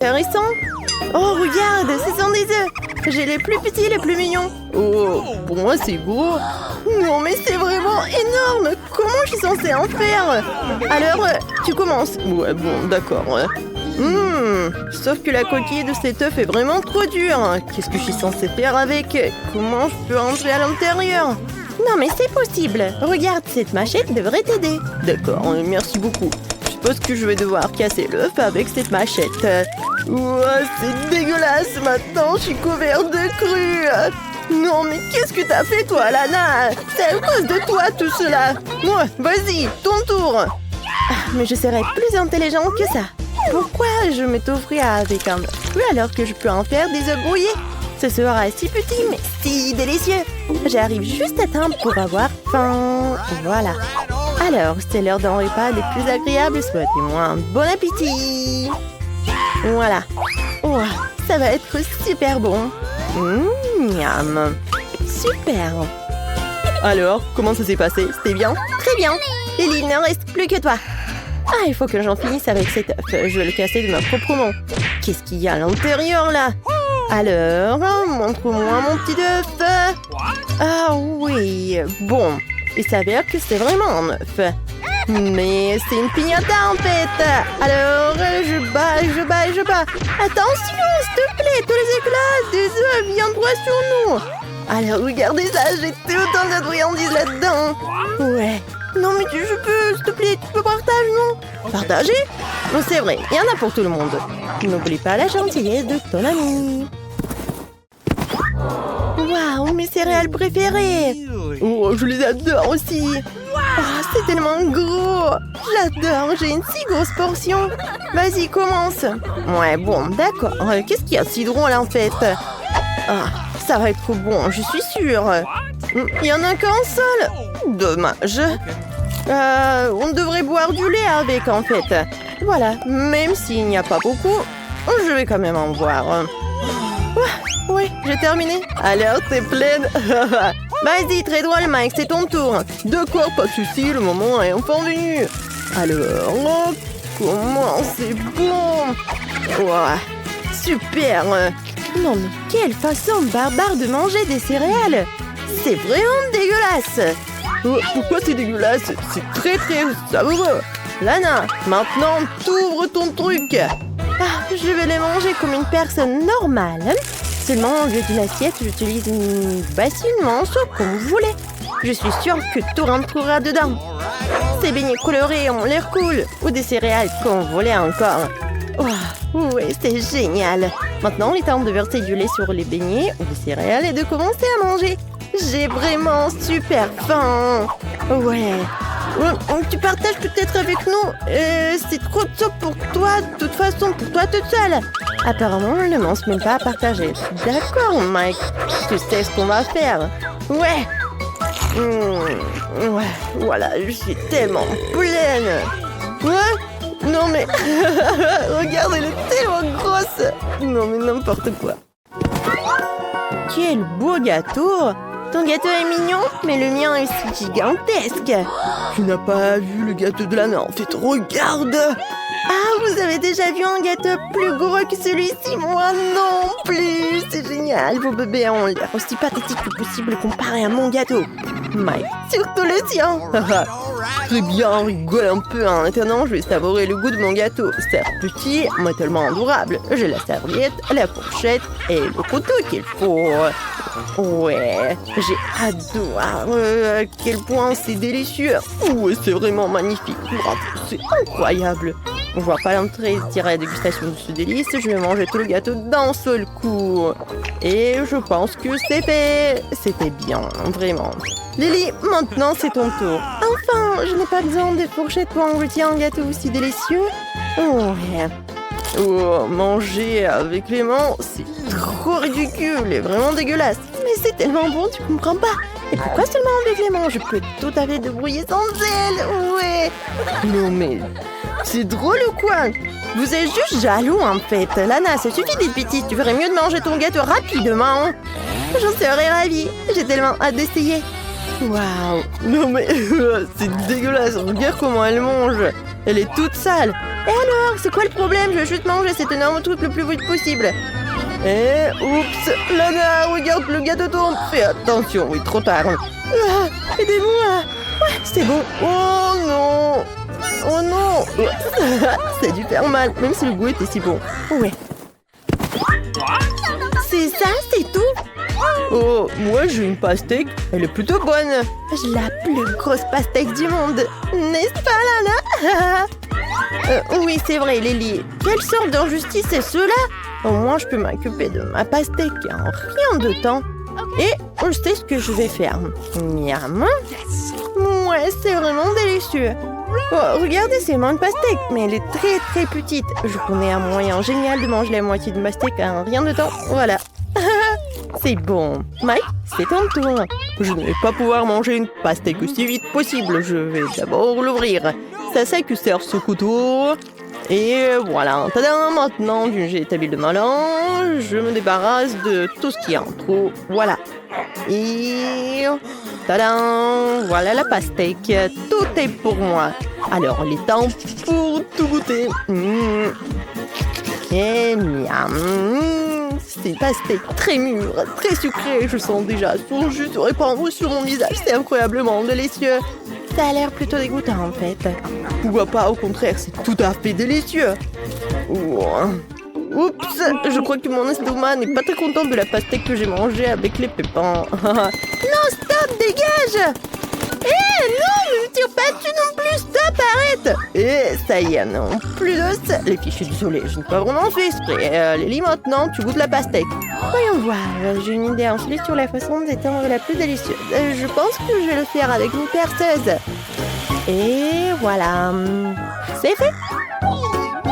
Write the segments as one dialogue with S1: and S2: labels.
S1: Intéressant. Oh, regarde, ce sont des œufs. J'ai les plus petits, les plus mignons. Oh, pour moi, c'est gros. Non, mais c'est vraiment énorme. Comment je suis censée en faire? Alors, tu commences. Ouais, bon, d'accord. Sauf que la coquille de cet œuf est vraiment trop dure. Qu'est-ce que je suis censée faire avec? Comment je peux entrer à l'intérieur? Non, mais c'est possible. Regarde, cette machette devrait t'aider. D'accord, merci beaucoup. Je suppose que je vais devoir casser l'œuf avec cette machette. Ouah, c'est dégueulasse. Maintenant, je suis couvert de cru. Non, mais qu'est-ce que t'as fait, toi, Lana? C'est à cause de toi, tout cela. Moi, vas-y, ton tour. Mais je serais plus intelligente que ça. Pourquoi je m'étoufferais avec un œuf cru alors que je peux en faire des œufs brouillés? Ce sera si petit, mais si délicieux. J'arrive juste à temps pour avoir faim. Voilà. Alors, c'est l'heure d'un repas les plus agréables. Souhaitez-moi un bon appétit. Voilà. Oh, ça va être super bon. Miam. Super. Alors, comment ça s'est passé? C'était bien? Très bien. Lily, il ne reste plus que toi. Ah, il faut que j'en finisse avec cet œuf. Je vais le casser de ma propre main. Qu'est-ce qu'il y a à l'intérieur, là? Alors, montre-moi mon petit œuf. Ah oui, bon. Il s'avère que c'est vraiment un œuf. Mais c'est une piñata en fait. Alors, je bats. Attention, s'il te plaît, tous les éclats des œufs viennent droit sur nous. Alors, regardez ça, j'ai tout autant de friandises là-dedans. Ouais. Non, mais je peux, s'il te plaît, tu peux partager, non? Partager? Non, c'est vrai, il y en a pour tout le monde. N'oublie pas la gentillesse de ton ami. Waouh, mes céréales préférées. Oh, je les adore aussi. Oh, c'est tellement gros. J'adore, j'ai une si grosse portion. Vas-y, commence. Ouais, bon, d'accord. Qu'est-ce qu'il y a de si drôle, en fait? Ah, ça va être trop bon, je suis sûre. Il y en a qu'un seul. Dommage. On devrait boire du lait avec, en fait. Voilà, même s'il n'y a pas beaucoup, je vais quand même en boire. Oui, j'ai terminé. Alors, t'es pleine. Vas-y, très drôle, Mike, c'est ton tour. D'accord, pas de souci, le moment est enfin venu. Alors, comment c'est bon. Ouah, super. Non, mais quelle façon barbare de manger des céréales. C'est vraiment dégueulasse. Pourquoi c'est dégueulasse? C'est très savoureux. Lana, maintenant, t'ouvres ton truc. Ah, je vais les manger comme une personne normale. Seulement, au lieu d'une assiette, j'utilise une bassine manche comme vous voulez. Je suis sûre que tout rentrera dedans. Ces beignets colorés ont l'air cool. Ou des céréales qu'on voulait encore. Oh, ouais, c'est génial. Maintenant, il est temps de verser du lait sur les beignets ou les céréales et de commencer à manger. J'ai vraiment super faim. Ouais. Tu partages peut-être avec nous. C'est trop de soupe pour toi, de toute façon, pour toi toute seule. Apparemment, on ne mange même pas à partager. D'accord, Mike. Tu sais ce qu'on va faire. Ouais. Ouais, voilà, je suis tellement pleine. Ouais. Non mais... Regarde, elle est tellement grosse. Non mais n'importe quoi. Quel beau gâteau. Ton gâteau est mignon, mais le mien est aussi gigantesque. Tu n'as pas vu le gâteau de Lana, en fait, regarde. Ah, vous avez déjà vu un gâteau plus gros que celui-ci? Moi non plus. C'est génial, vos bébés ont l'air aussi pathétiques que possible comparé à mon gâteau. Mike, surtout le tien. Très bien, rigole un peu. Maintenant, je vais savourer le goût de mon gâteau. Certes petit, mais tellement adorable. J'ai la serviette, la fourchette et le couteau qu'il faut. Ouais, j'ai adoré. À quel point c'est délicieux. Ouais, c'est vraiment magnifique. Bravo, c'est incroyable. On voit pas l'entrée tirée à la dégustation de ce délice. Je vais manger tout le gâteau d'un seul coup. Et je pense que c'est fait. C'était bien, vraiment. Lily, maintenant c'est ton tour. Enfin, je n'ai pas besoin de fourchettes pour engloutir un gâteau aussi délicieux. Ouais. Oh, manger avec les mains, c'est trop ridicule et vraiment dégueulasse. Mais c'est tellement bon, tu comprends pas. Et pourquoi seulement avec les mains? Je peux tout à fait débrouiller sans elles. Ouais. Non mais, c'est drôle ou quoi? Vous êtes juste jaloux en fait. Lana, ça suffit d'être petite. Tu ferais mieux de manger ton gâteau rapidement. J'en serais ravie. J'ai tellement hâte d'essayer. Waouh. Non mais, c'est dégueulasse. Regarde comment elle mange. Elle est toute sale. Et alors, c'est quoi le problème? Je veux juste manger cet énorme truc le plus vite possible. Et oups, Lana, regarde, le gâteau tourne. Fais attention, oui, trop tard. Ah, aidez-moi. Ouais, c'est bon. Oh non. Oh non. Ça a dû faire mal, même si le goût était si bon. Ouais. C'est ça, c'est tout? Oh, moi j'ai une pastèque. Elle est plutôt bonne. J'ai la plus grosse pastèque du monde. N'est-ce pas, Lana? Oui, c'est vrai, Lily. Quelle sorte d'injustice est cela? Au moins, je peux m'occuper de ma pastèque en rien de temps. Et je sais ce que je vais faire. Miam. Ouais, c'est vraiment délicieux. Oh, regardez, c'est vraiment une pastèque, mais elle est très très petite. Je connais un moyen génial de manger la moitié d'une pastèque en rien de temps. Voilà. C'est bon. Mike, c'est ton tour. Je ne vais pas pouvoir manger une pastèque aussi vite possible. Je vais d'abord l'ouvrir. C'est à ça que sert ce couteau. Et voilà. Tadam, maintenant, d'une jet établie de mélange, je me débarrasse de tout ce qui est en trop. Voilà. Et tadam, voilà la pastèque. Tout est pour moi. Alors, il est temps pour tout goûter. Et miam. C'est une pastèque très mûre, très sucrée. Je sens déjà son jus se répandre sur mon visage. C'est incroyablement délicieux. Ça a l'air plutôt dégoûtant en fait. Pourquoi pas, au contraire, c'est tout à fait délicieux. Oups, je crois que mon estomac n'est pas très content de la pastèque que j'ai mangée avec les pépins. Non, stop, dégage! Non, ne me tire pas dessus non plus, stop, arrête! Et ça y est, non, plus de ça. Les filles, je suis désolée, je n'ai pas vraiment fait exprès. Lily, maintenant, tu goûtes la pastèque. Voyons voir, j'ai une idée ensuite sur la façon d'étendre la plus délicieuse. Je pense que je vais le faire avec une perceuse. Et voilà, c'est fait.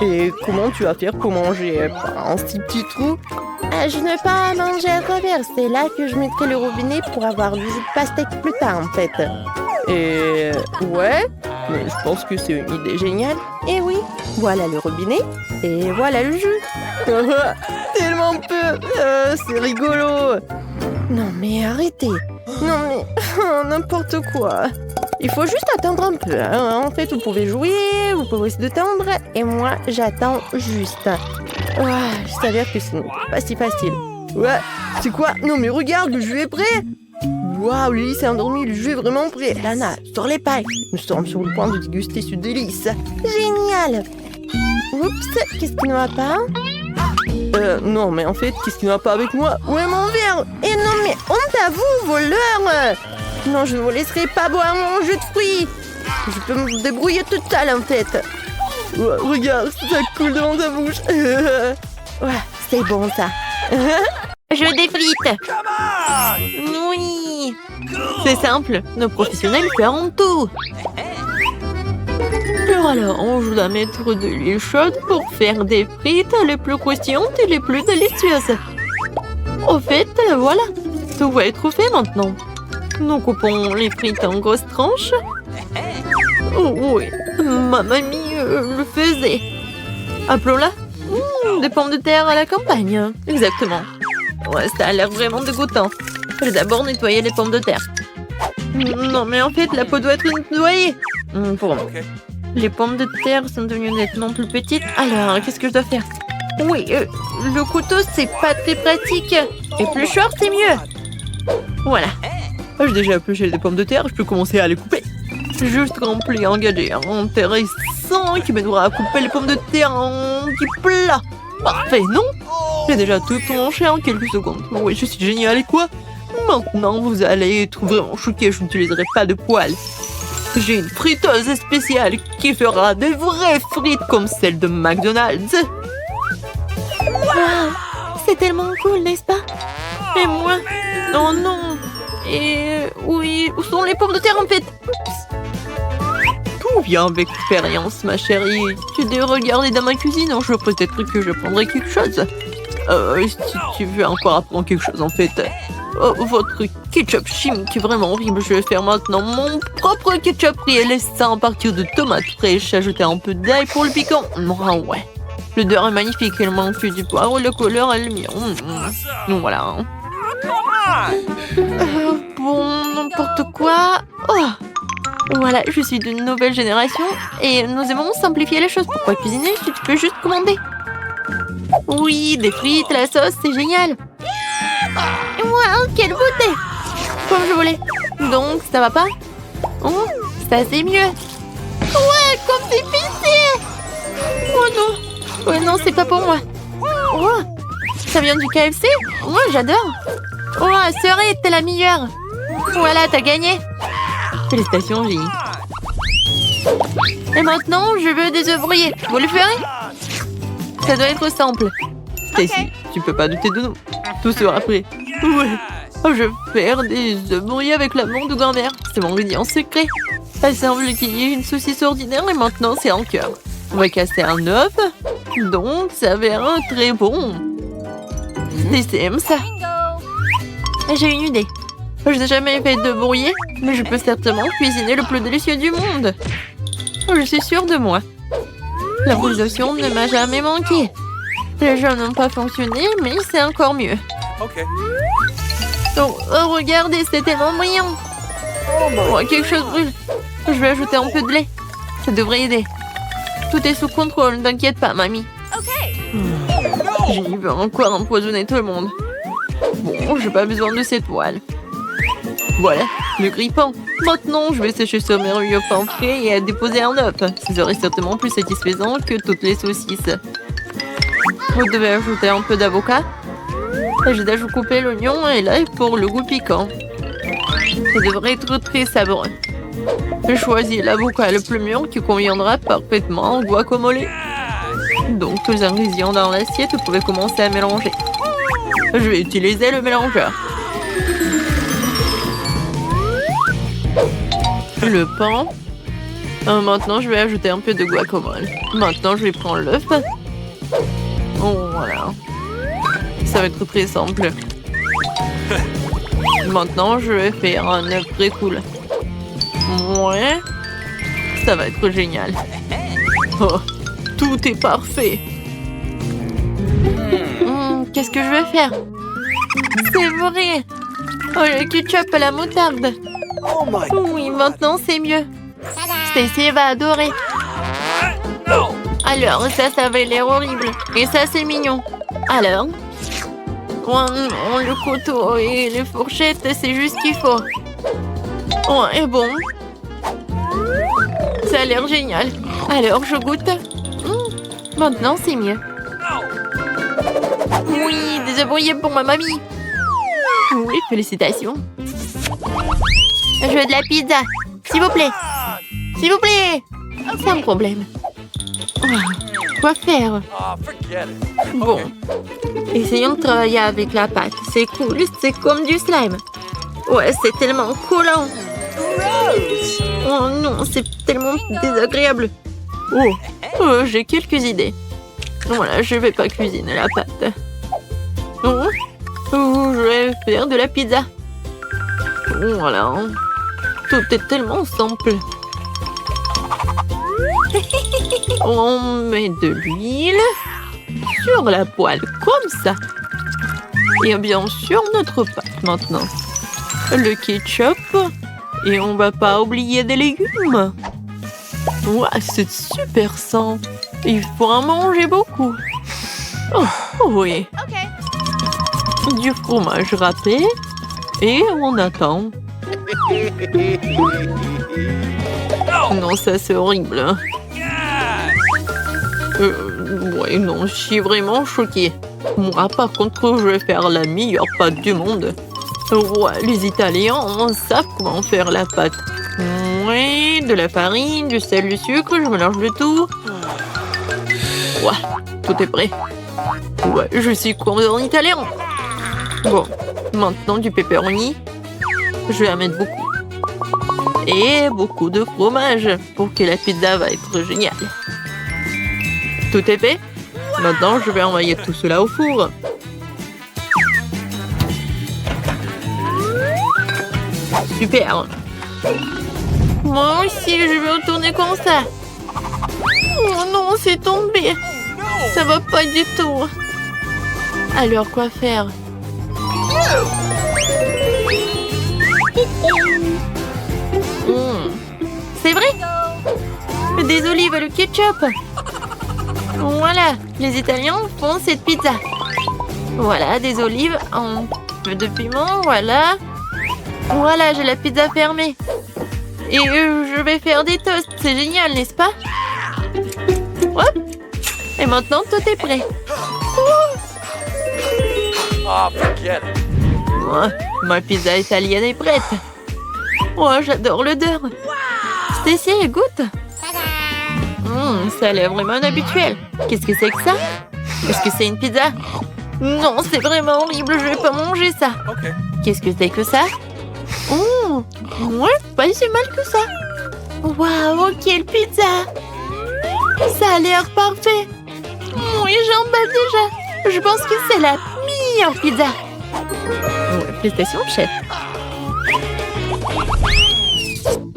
S1: Et comment tu vas faire pour manger par un si petit trou? Je ne vais pas manger à travers, c'est là que je mettrai le robinet pour avoir du jus de pastèque plus tard en fait. Et ouais, mais je pense que c'est une idée géniale. Et oui, voilà le robinet et voilà le jus. Tellement peu, c'est rigolo. Non mais arrêtez. Non mais n'importe quoi. Il faut juste attendre un peu. Hein. En fait, vous pouvez jouer, vous pouvez essayer de tendre. Et moi, j'attends juste. Je savais que ce n'était pas si facile. Ouais, c'est quoi? Non mais regarde, le jus est prêt. Waouh, Lily s'est endormie, le jus est vraiment prêt. Lana, sors les pailles. Nous sommes sur le point de déguster ce délice. Génial. Oups, qu'est-ce qui ne va pas? Non, mais en fait, qu'est-ce qui ne va pas avec moi? Où est mon verre? Et non, mais honte à vous, voleur! Non, je ne vous laisserai pas boire mon jus de fruits. Je peux me débrouiller toute seule, en fait. Regarde, ça coule dans ta bouche. Ouais, c'est bon, ça. Je défrite. Oui. C'est simple, nos professionnels feront tout. Alors, je dois mettre de l'huile chaude pour faire des frites les plus croustillantes et les plus délicieuses. Au fait, voilà, tout va être fait maintenant. Nous coupons les frites en grosses tranches. Oh oui, ma mamie le faisait. Appelons-la des pommes de terre à la campagne. Exactement. Ouais, ça a l'air vraiment dégoûtant. Je vais d'abord nettoyer les pommes de terre. Non, mais en fait, la peau doit être nettoyée. Pour moi. Les pommes de terre sont devenues nettement plus petites. Alors, qu'est-ce que je dois faire? Oui, le couteau, c'est pas très pratique. Et plus short, c'est mieux. Voilà. J'ai déjà épluché des pommes de terre, je peux commencer à les couper. Juste rempli, engagé, intéressant, qui m'aidera à couper les pommes de terre en petits plats. Parfait, non? J'ai déjà tout tranché en quelques secondes. Oui, je suis génial, et quoi? Maintenant, vous allez être vraiment choqués, je n'utiliserai pas de poêle. J'ai une friteuse spéciale qui fera des vraies frites comme celle de McDonald's. Wow, c'est tellement cool, n'est-ce pas? Et moi? Oh non. Et oui, où sont les pommes de terre en fait? Tout vient avec l'expérience, ma chérie. Tu dois regarder dans ma cuisine, je peut-être que je prendrai quelque chose. Si tu veux encore apprendre quelque chose en fait. Oh, votre ketchup chimique est vraiment horrible. Je vais faire maintenant mon propre ketchup réel sain à partir de tomates fraîches. Ajouter un peu d'ail pour le piquant. Ah ouais. L'odeur est magnifique. Il manque du poivre. La couleur est le mien. Donc voilà. Bon, n'importe quoi. Oh. Voilà, je suis d'une nouvelle génération et nous aimons simplifier les choses. Pourquoi cuisiner si tu peux juste commander? Oui, des frites, la sauce, c'est génial. Wow, quelle beauté! Comme je voulais. Donc, ça va pas? Oh, ça c'est mieux. Ouais, comme c'est épicé! Oh non! Oh non, c'est pas pour moi. Oh, ça vient du KFC? Moi, j'adore. Oh, Cerise, t'es la meilleure. Voilà, t'as gagné. Félicitations, J. Et maintenant, je veux des œufs brouillés. Vous le ferez? Ça doit être simple. Stacy, tu peux pas douter de nous. Tout sera prêt. Ouais. Je vais faire des œufs brouillés avec l'amande de grand-mère. C'est mon ingrédient secret. Elle semble qu'il y ait une saucisse ordinaire et maintenant c'est en cœur. On va casser un œuf. Donc, ça verra très bon. DCM, ça. J'ai une idée. Je n'ai jamais fait de brouillé, mais je peux certainement cuisiner le plus délicieux du monde. Je suis sûre de moi. L'improvisation ne m'a jamais manqué. Les jeux n'ont pas fonctionné, mais c'est encore mieux. Oh, regardez, c'est tellement brillant. Oh, quelque chose brûle. Je vais ajouter un peu de lait. Ça devrait aider. Tout est sous contrôle, ne t'inquiète pas, mamie. J'y veux encore empoisonner tout le monde. Bon, j'ai pas besoin de cette toile. Voilà, le grille-pain. Maintenant, je vais sécher ce merveilleux pain frais et déposer un œuf. Ce serait certainement plus satisfaisant que toutes les saucisses. Vous devez ajouter un peu d'avocat. J'ai déjà coupé l'oignon et l'ail pour le goût piquant. Ça devrait être très savoureux. J'ai choisi l'avocat le plus mûr qui conviendra parfaitement au guacamole. Donc, tous les ingrédients dans l'assiette, vous pouvez commencer à mélanger. Je vais utiliser le mélangeur. Le pain. Maintenant, je vais ajouter un peu de guacamole. Maintenant, je vais prendre l'œuf. Oh, voilà. Ça va être très simple. Maintenant, je vais faire un œuf très cool. Ouais. Ça va être génial. Oh, tout est parfait. Qu'est-ce que je vais faire? C'est vrai. Oh, le ketchup à la moutarde. Oui, maintenant c'est mieux. Stacy va adorer. Alors, ça avait l'air horrible. Et ça, c'est mignon. Alors? Oh non, le couteau et les fourchettes, c'est juste ce qu'il faut. Oh, et bon. Ça a l'air génial. Alors, je goûte. Maintenant, c'est mieux. Oui, des œufs brouillés pour ma mamie. Oui, félicitations. Je veux de la pizza. S'il vous plaît. S'il vous plaît. C'est un problème. Quoi faire? Bon. Essayons de travailler avec la pâte. C'est cool, c'est comme du slime. Ouais, c'est tellement collant. Oh non, c'est tellement désagréable. Oh, j'ai quelques idées. Voilà, je vais pas cuisiner la pâte. Oh, je vais faire de la pizza. Voilà. Tout est tellement simple. On met de l'huile sur la poêle, comme ça. Et bien sûr, notre pâte maintenant. Le ketchup. Et on va pas oublier des légumes. Ouah, c'est super sain. Il faut en manger beaucoup. Oh, oui. Du fromage râpé. Et on attend. Non, ça c'est horrible. Ouais, non, je suis vraiment choquée. Moi, par contre, je vais faire la meilleure pâte du monde. Ouais, les Italiens savent comment faire la pâte. Oui, de la farine, du sel, du sucre, je mélange le tout. Ouais, tout est prêt. Ouais, je suis comme en italien. Bon, maintenant du pepperoni. Je vais en mettre beaucoup. Et beaucoup de fromage pour que la pizza va être géniale. Tout est fait. Maintenant, je vais envoyer tout cela au four. Super. Moi aussi, je vais retourner comme ça. Oh non, c'est tombé. Ça va pas du tout. Alors, quoi faire? C'est vrai? Des olives et le ketchup. Voilà, les Italiens font cette pizza. Voilà, des olives, un peu de piment, voilà. Voilà, j'ai la pizza fermée. Et je vais faire des toasts, c'est génial, n'est-ce pas? Hop. Et maintenant, tout est prêt. Oh, ma pizza italienne est prête. Oh, j'adore l'odeur. Stacy, goûte. Ça a l'air vraiment inhabituel. Qu'est-ce que c'est que ça? Est-ce que c'est une pizza? Non, c'est vraiment horrible, je vais pas manger ça. Qu'est-ce que c'est que ça? Oh, ouais, pas si mal que ça. Waouh, quelle pizza! Ça a l'air parfait. Oui, j'en bats déjà. Je pense que c'est la meilleure pizza. Félicitations, chef.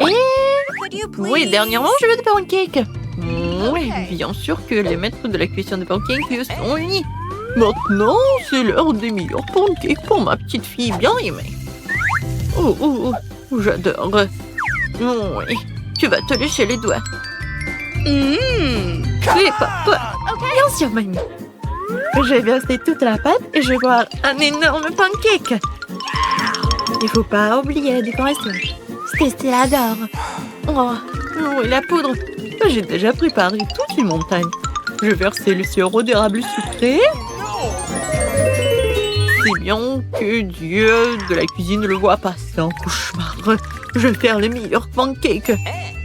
S1: Et... oui, dernièrement, je veux des pancakes. Oui, bien sûr que les maîtres de la cuisson de pancakes sont unis. Maintenant, c'est l'heure des meilleurs pancakes pour ma petite fille bien aimée. J'adore. Oui, tu vas te lécher les doigts. Oui, papa. Bien sûr, mamie. Je vais verser toute la pâte et je vais voir un énorme pancake. Il faut pas oublier la décoration. Stacy l'adore. Oh, et la poudre. J'ai déjà préparé toute une montagne. Je vais verser le sirop d'érable sucré. C'est bien que Dieu de la cuisine ne le voit pas. C'est un cauchemar. Je vais faire les meilleurs pancakes.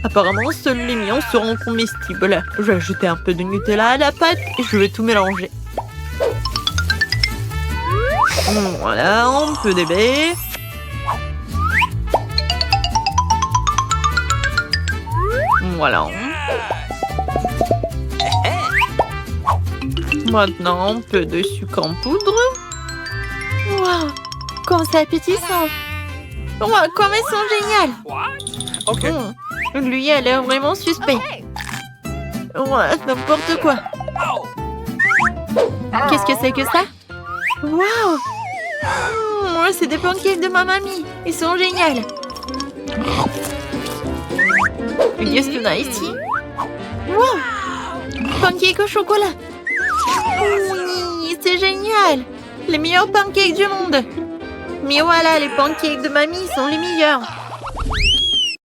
S1: Apparemment, seuls les miens seront comestibles. Je vais ajouter un peu de Nutella à la pâte et je vais tout mélanger. Voilà, un peu de baie. Voilà. Maintenant, un peu de sucre en poudre. Waouh, comme c'est appétissant. Waouh, comme elles sont géniales. Lui, elle a l'air vraiment suspect. Ouais, n'importe quoi. Qu'est-ce que c'est que ça? Waouh. C'est des pancakes de ma mamie. Ils sont géniaux. Qu'est-ce qu'on a ici? Waouh. Pancakes au chocolat. Oui, c'est génial. Les meilleurs pancakes du monde. Mais voilà, les pancakes de mamie sont les meilleurs.